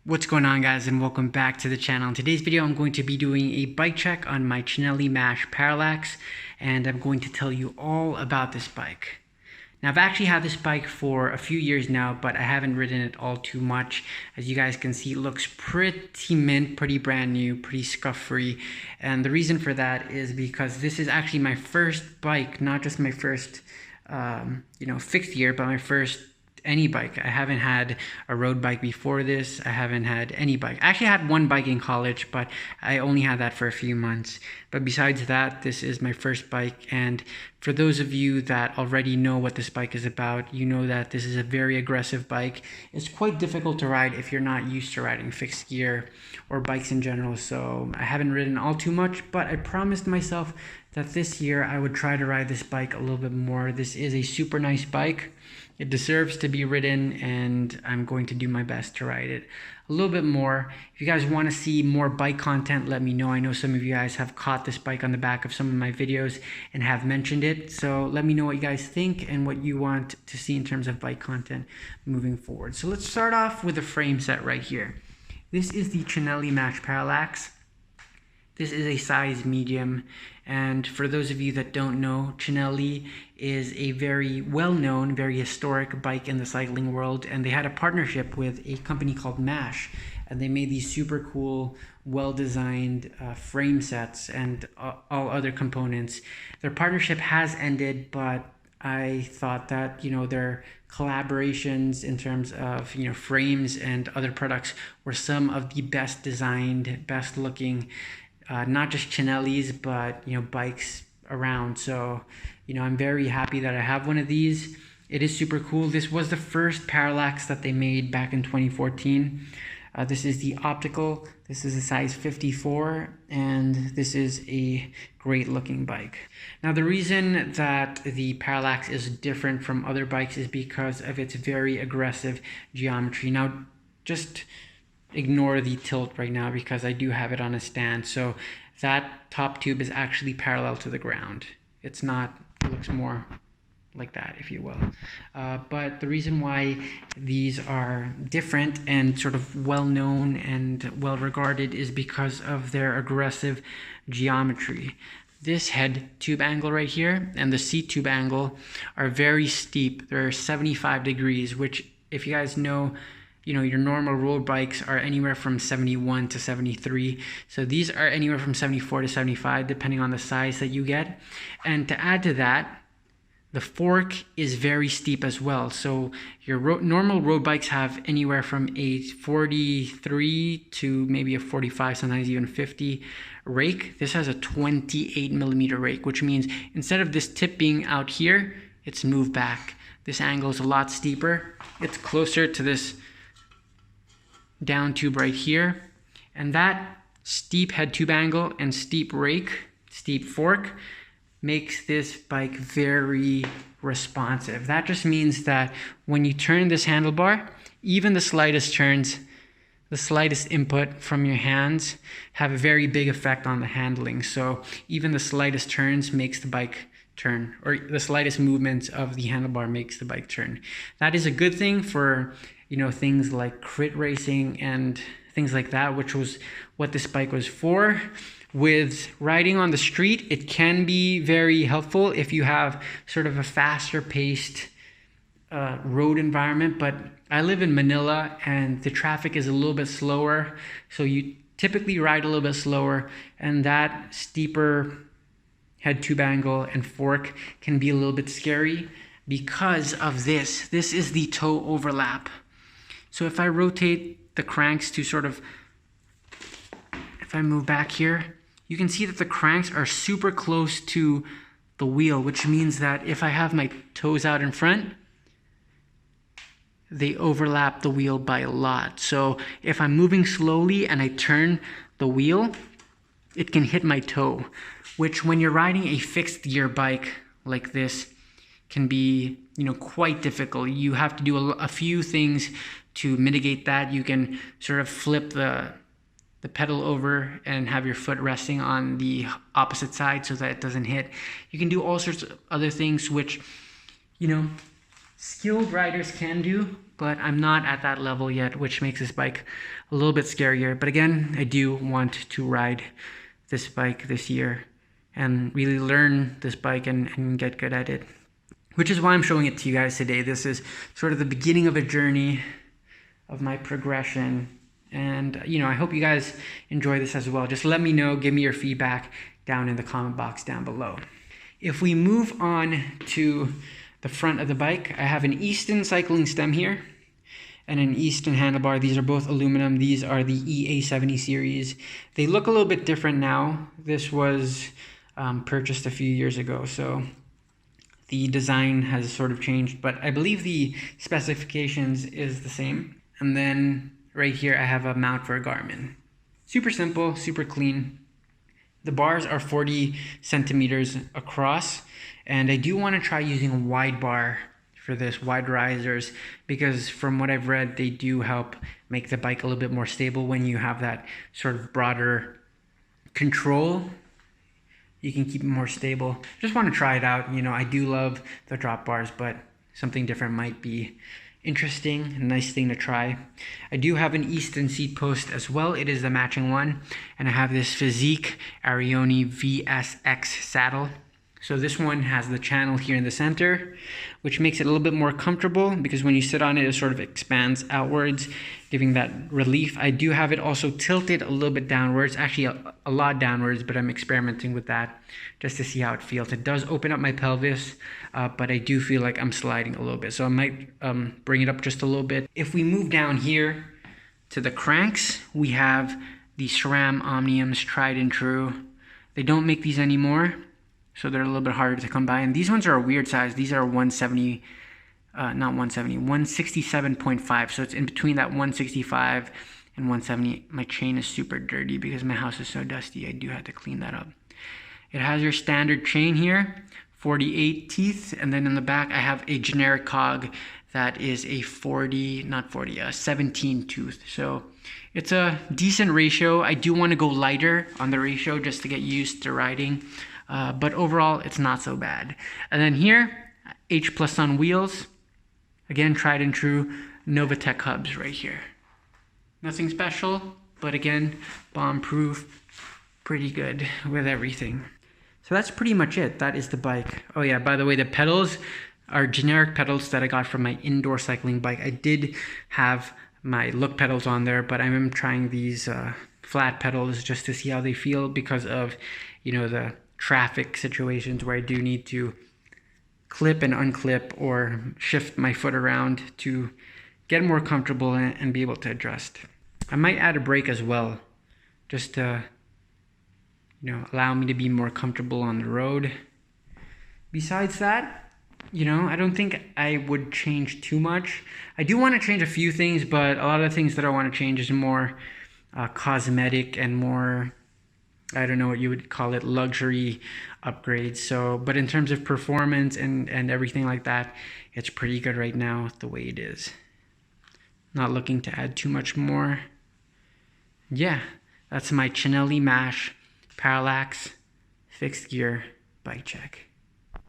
What's going on, guys, and welcome back to the channel. In today's video, I'm going to be doing a bike check on my Cinelli Mash Parallax, and I'm going to tell you all about this bike. Now, I've actually had this bike for a few years now, but I haven't ridden it all too much. As you guys can see, it looks pretty mint, pretty brand new, pretty scuff-free. And the reason for that is because this is actually my first bike, not just my first, fixed gear, but my first any bike. I haven't had a road bike before this. I haven't had any bike. I actually had one bike in college, but I only had that for a few months. But besides that, this is my first bike. And for those of you that already know what this bike is about, you know that this is a very aggressive bike. It's quite difficult to ride if you're not used to riding fixed gear or bikes in general. So I haven't ridden all too much, but I promised myself that this year I would try to ride this bike a little bit more. This is a super nice bike. It deserves to be ridden, and I'm going to do my best to ride it a little bit more. If you guys want to see more bike content, let me know. I know some of you guys have caught this bike on the back of some of my videos and have mentioned it. So let me know what you guys think and what you want to see in terms of bike content moving forward. So let's start off with the frame set right here. This is the Cinelli Mash Parallax. This is a size medium, and for those of you that don't know, Cinelli is a very well-known, very historic bike in the cycling world, and they had a partnership with a company called Mash, and they made these super cool, well-designed frame sets and all other components. Their partnership has ended, but I thought that, their collaborations in terms of, frames and other products were some of the best designed, best looking, not just Cinelli's, but bikes around. So I'm very happy that I have one of these. It is super cool. This was the first Parallax that they made back in 2014. This is the optical. This is a size 54, and this is a great looking bike. Now, the reason that the Parallax is different from other bikes is because of its very aggressive geometry. Now, just ignore the tilt right now because I do have it on a stand. So that top tube is actually parallel to the ground. It's not, it looks more like that, if you will. But the reason why these are different and sort of well-known and well-regarded is because of their aggressive geometry. This head tube angle right here and the seat tube angle are very steep. They're 75 degrees, which, if you guys know, your normal road bikes are anywhere from 71 to 73. So these are anywhere from 74 to 75, depending on the size that you get. And to add to that, the fork is very steep as well. So your normal road bikes have anywhere from a 43 to maybe a 45, sometimes even 50 rake. This has a 28 millimeter rake, which means instead of this tip being out here, it's moved back. This angle is a lot steeper. It's closer to this down tube right here, and that steep head tube angle and steep rake, steep fork, makes this bike very responsive. That just means that when you turn this handlebar, even the slightest turns, the slightest input from your hands have a very big effect on the handling. So even the slightest turns makes the bike turn, or the slightest movements of the handlebar makes the bike turn. That is a good thing for things like crit racing and things like that, which was what this bike was for. With riding on the street, it can be very helpful if you have sort of a faster paced road environment, but I live in Manila and the traffic is a little bit slower, so you typically ride a little bit slower, and that steeper head tube angle and fork can be a little bit scary because of this. This is the toe overlap. So if I rotate the cranks to if I move back here, you can see that the cranks are super close to the wheel, which means that if I have my toes out in front, they overlap the wheel by a lot. So if I'm moving slowly and I turn the wheel, it can hit my toe, which when you're riding a fixed gear bike like this can be, quite difficult. You have to do a few things to mitigate that. You can sort of flip the pedal over and have your foot resting on the opposite side so that it doesn't hit. You can do all sorts of other things which, skilled riders can do, but I'm not at that level yet, which makes this bike a little bit scarier. But again, I do want to ride this bike this year and really learn this bike and get good at it, which is why I'm showing it to you guys today. This is sort of the beginning of a journey of my progression. And, you know, I hope you guys enjoy this as well. Just let me know, give me your feedback down in the comment box down below. If we move on to the front of the bike, I have an Easton cycling stem here and an Easton handlebar. These are both aluminum. These are the EA70 series. They look a little bit different now. This was purchased a few years ago, so the design has sort of changed, but I believe the specifications is the same. And then right here, I have a mount for a Garmin. Super simple, super clean. The bars are 40 centimeters across, and I do want to try using a wide bar for this, wide risers, because from what I've read, they do help make the bike a little bit more stable when you have that sort of broader control. You can keep it more stable. Just want to try it out. You know, I do love the drop bars, but something different might be interesting, a nice thing to try. I do have an Easton seat post as well. It is the matching one, and I have this Fizik Arione VSX saddle. So this one has the channel here in the center, which makes it a little bit more comfortable because when you sit on it, it sort of expands outwards, giving that relief. I do have it also tilted a little bit downwards, actually a lot downwards, but I'm experimenting with that just to see how it feels. It does open up my pelvis, but I do feel like I'm sliding a little bit. So I might bring it up just a little bit. If we move down here to the cranks, we have the Sram Omniums, tried and true. They don't make these anymore, so they're a little bit harder to come by. And these ones are a weird size. These are 167.5. So it's in between that 165 and 170. My chain is super dirty because my house is so dusty. I do have to clean that up. It has your standard chain here, 48 teeth. And then in the back, I have a generic cog that is a 17 tooth. So it's a decent ratio. I do want to go lighter on the ratio just to get used to riding. But overall, it's not so bad. And then here, H+ on wheels. Again, tried and true Novatec Hubs right here. Nothing special, but again, bomb-proof, pretty good with everything. So that's pretty much it. That is the bike. Oh yeah, by the way, the pedals are generic pedals that I got from my indoor cycling bike. I did have my look pedals on there, but I'm trying these flat pedals just to see how they feel because of, you know, the traffic situations where I do need to clip and unclip or shift my foot around to get more comfortable and be able to adjust. I might add a brake as well, just to, you know, allow me to be more comfortable on the road. Besides that, you know, I don't think I would change too much. I do want to change a few things, but a lot of the things that I want to change is more cosmetic and more, I don't know what you would call it, luxury upgrades. So, but in terms of performance and everything like that, it's pretty good right now the way it is. Not looking to add too much more. Yeah, that's my Cinelli Mash Parallax fixed gear bike check.